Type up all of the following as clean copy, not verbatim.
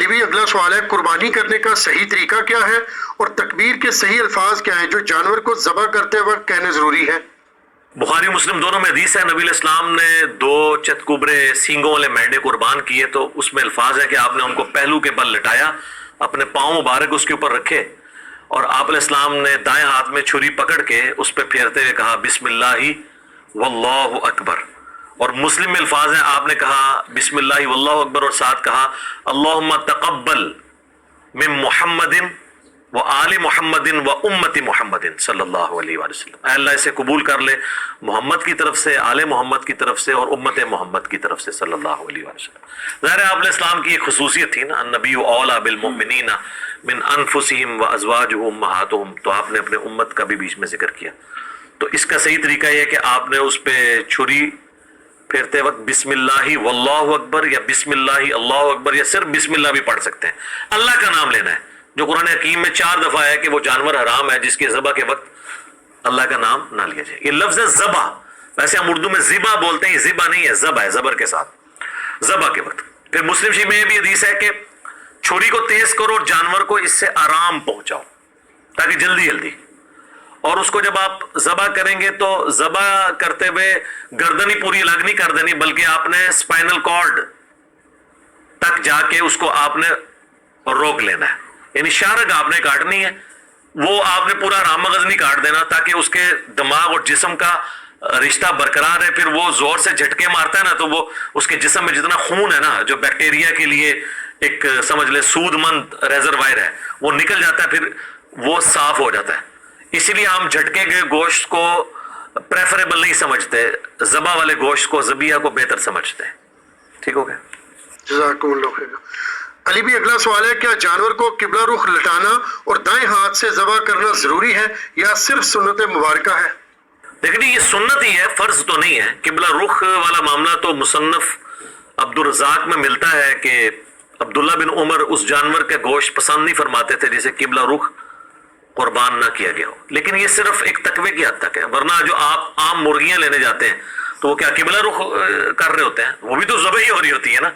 علی بھی اگلا سوال ہے، قربانی کرنے کا صحیح طریقہ کیا ہے اور تکبیر کے صحیح الفاظ کیا ہیں جو جانور کو ذبح کرتے وقت کہنے ضروری ہے؟ بخاری مسلم دونوں میں حدیث ہے، نبی علیہ السلام نے 2 چتکبرے سینگوں والے مینڈے قربان کیے، تو اس میں الفاظ ہے کہ آپ نے ان کو پہلو کے بل لٹایا، اپنے پاؤں مبارک اس کے اوپر رکھے، اور آپ علیہ السلام نے دائیں ہاتھ میں چھری پکڑ کے اس پہ پھیرتے ہوئے کہا بسم اللہ واللہ اکبر، اور مسلم میں الفاظ ہیں آپ نے کہا بسم اللہ واللہ اکبر اور ساتھ کہا اللہم تقبل من محمد و آل محمد و امت محمد صلی اللہ علیہ وآلہ وسلم، اے اللہ اسے قبول کر لے محمد کی طرف سے، آل محمد کی طرف سے اور امت محمد کی طرف سے صلی اللہ علیہ وآلہ وسلم۔ ظاہر ہے آپ علیہ السلام کی ایک خصوصیت تھی نا، النبی اولیٰ بالمؤمنین من انفسہم و ازواجہ امہاتہم، تو آپ نے اپنے امت کا بھی بیچ میں ذکر کیا۔ تو اس کا صحیح طریقہ یہ ہے کہ آپ نے اس پہ چھری پھیرتے وقت بسم اللہ واللہ اکبر یا بسم اللہ اللہ اکبر یا صرف بسم اللہ بھی پڑھ سکتے ہیں، اللہ کا نام لینا ہے، جو قرآن حکیم میں 4 دفعہ ہے کہ وہ جانور حرام ہے جس کے ذبح کے وقت اللہ کا نام نہ لیا جائے۔ یہ لفظ ہے ذبح، ویسے ہم اردو میں ذبح بولتے ہیں، یہ ذبح نہیں ہے، ذبح ہے زبر کے ساتھ، ذبح کے وقت۔ پھر مسلم شریف میں بھی حدیث ہے کہ چھری کو تیز کرو اور جانور کو اس سے آرام پہنچاؤ تاکہ جلدی جلدی، اور اس کو جب آپ ذبح کریں گے تو ذبح کرتے ہوئے گردن ہی پوری الگ نہیں کر دینی، بلکہ آپ نے اسپائنل کارڈ تک جا کے اس کو آپ نے روک لینا ہے، یعنی شارک آپ نے کاٹنی ہے، وہ آپ نے پورا رام مغز نہیں کاٹ دینا تاکہ اس کے دماغ اور جسم کا رشتہ برقرار ہے۔ پھر وہ زور سے جھٹکے مارتا ہے نا تو وہ اس کے جسم میں جتنا خون ہے نا جو بیکٹیریا کے لیے ایک سمجھ لے سود مند ریزروائر ہے وہ نکل جاتا ہے، پھر وہ صاف ہو جاتا ہے۔ اسی لیے ہم جھٹکے کے گوشت کو پریفریبل نہیں سمجھتے، ذبح والے گوشت کو ذبیحہ کو بہتر سمجھتے ہیں۔ ٹھیک ہو گیا؟ جزاکم اللہ خیر۔ علی بھی اگلا سوال ہے، کیا جانور کو قبلہ رخ لٹانا اور دائیں ہاتھ سے ذبح کرنا ضروری ہے یا صرف سنت مبارکہ ہے؟ لیکن یہ سنت ہی ہے، فرض تو نہیں ہے۔ قبلہ رخ والا معاملہ تو مصنف عبدالرزاق میں ملتا ہے کہ عبداللہ بن عمر اس جانور کے گوشت پسند نہیں فرماتے تھے جسے قبلہ رخ قربان نہ کیا گیا ہو، لیکن یہ صرف ایک تقوی کی حد تک ہے، ورنہ جو آپ عام مرغیاں لینے جاتے ہیں تو وہ کیا قبلہ رخ کر رہے ہوتے ہیں؟ وہ بھی تو ذبح ہی ہو رہی ہوتی ہے نا۔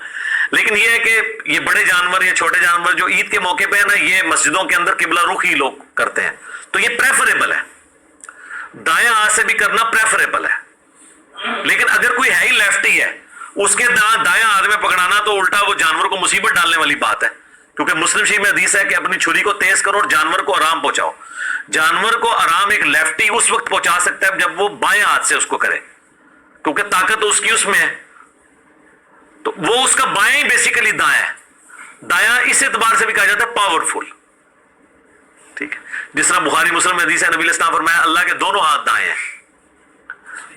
لیکن یہ ہے کہ یہ بڑے جانور یا چھوٹے جانور جو عید کے موقع پہ ہے نا، یہ مسجدوں کے اندر قبلہ رخ ہی لوگ کرتے ہیں، تو یہ پریفریبل ہے، دائیں ہاتھ سے بھی کرنا پریفریبل ہے۔ لیکن اگر کوئی ہے ہی لیفٹی ہے، اس کے دائیں ہاتھ میں پکڑانا تو الٹا وہ جانور کو مصیبت ڈالنے والی بات ہے، کیونکہ مسلم شریف میں حدیث ہے کہ اپنی چھری کو تیز کرو اور جانور کو آرام پہنچاؤ۔ جانور کو آرام ایک لیفٹی اس وقت پہنچا سکتا ہے جب وہ بائیں ہاتھ سے اس کو کرے، کیونکہ طاقت اس کی اس میں ہے، تو وہ اس کا بائیں ہی بیسیکلی دائیں ہے، دایاں اس اعتبار سے بھی کہا جاتا ہے پاورفل۔ ٹھیک ہے، جس طرح بخاری مسلم میں حدیث ہے نبی علیہ السلام فرمایا اللہ کے دونوں ہاتھ دائیں ہیں،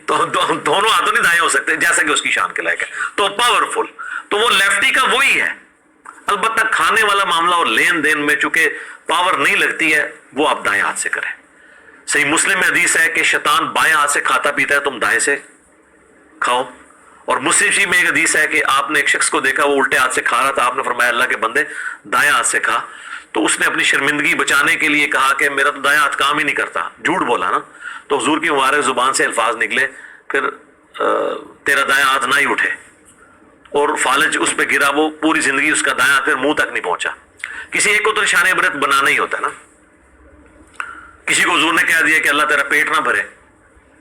تو دونوں ہاتھوں نہیں دائیں ہو سکتے جیسا کہ اس کی شان کے لائق ہے، تو پاورفل، تو وہ لیفٹی کا وہی ہے۔ البتہ کھانے والا معاملہ اور لین دین میں چونکہ پاور نہیں لگتی ہے وہ آپ دائیں ہاتھ سے کریں۔ صحیح مسلم میں حدیث ہے کہ شیطان بائیں ہاتھ سے کھاتا پیتا ہے، تم دائیں سے کھاؤ، اور مسلم شریف میں ایک حدیث ہے کہ آپ نے ایک شخص کو دیکھا وہ الٹے ہاتھ سے کھا رہا تھا، آپ نے فرمایا اللہ کے بندے دائیں ہاتھ سے کھا، تو اس نے اپنی شرمندگی بچانے کے لیے کہا کہ میرا تو دائیں ہاتھ کام ہی نہیں کرتا، جھوٹ بولا نا، تو حضور کی مبارک زبان سے الفاظ نکلے پھر تیرا دائیں ہاتھ نہ ہی اٹھے، اور فالج اس پہ گرا، وہ پوری زندگی اس کا دائیں ہاتھ پھر منہ تک نہیں پہنچا۔ کسی ایک کو تو نشان عبرت بنانا ہی ہوتا نا، کسی کو حضور نے کہہ دیا کہ اللہ تیرا پیٹ نہ بھرے،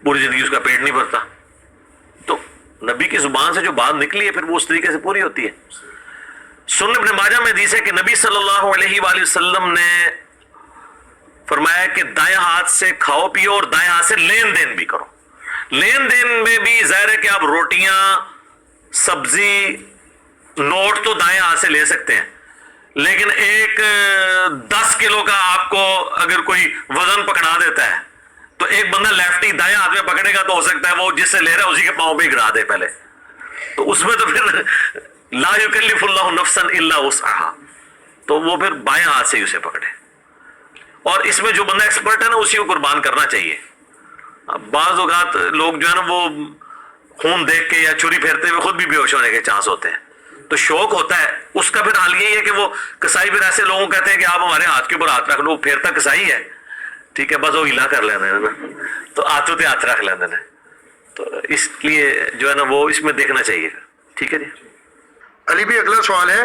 پوری زندگی اس کا پیٹ نہیں بھرتا، تو نبی کی زبان سے جو بات نکلی ہے پھر وہ اس طریقے سے پوری ہوتی ہے۔ سنن ابن ماجہ میں حدیث ہے کہ نبی صلی اللہ علیہ وآلہ وسلم نے فرمایا کہ دائیں ہاتھ سے کھاؤ پیو اور دائیں ہاتھ سے لین دین بھی کرو۔ لین دین میں بھی ظاہر ہے کہ آپ روٹیاں، سبزی، نوٹ تو دائیں ہاتھ سے لے سکتے ہیں، لیکن ایک 10 کلو کا آپ کو اگر کوئی وزن پکڑا دیتا ہے تو ایک بندہ لیفٹی دائیں ہاتھ میں پکڑے گا تو ہو سکتا ہے وہ جس سے لے رہا ہے اسی کے پاؤں پہ گرا دے پہلے، تو اس میں تو پھر لا یکلف اللہ نفسا الا وسعہا، تو وہ پھر بائیں ہاتھ سے ہی اسے پکڑے، اور اس میں جو بندہ ایکسپرٹ ہے نا اسی کو قربان کرنا چاہیے۔ بعض اوقات لوگ جو ہے نا وہ خون دیکھ کے یا چھری پھیرتے ہوئے خود بھی بے ہوش ہونے کے چانس ہوتے ہیں، تو شوق ہوتا ہے اس کا، پھر حال یہی ہے کہ وہ کسائی پھر ایسے لوگوں کہتے ہیں کہ آپ ہمارے ہاتھ کے اوپر ہاتھ رکھ لو، پھیرتا کسائی ہے، ٹھیک ہے، بس وہ ہلا کر لینا ہے نا، تو ہاتھوں پہ ہاتھ رکھ لینا ہے، تو اس لیے جو ہے نا وہ اس میں دیکھنا چاہیے۔ ٹھیک ہے جی۔ علی بھی اگلا سوال ہے،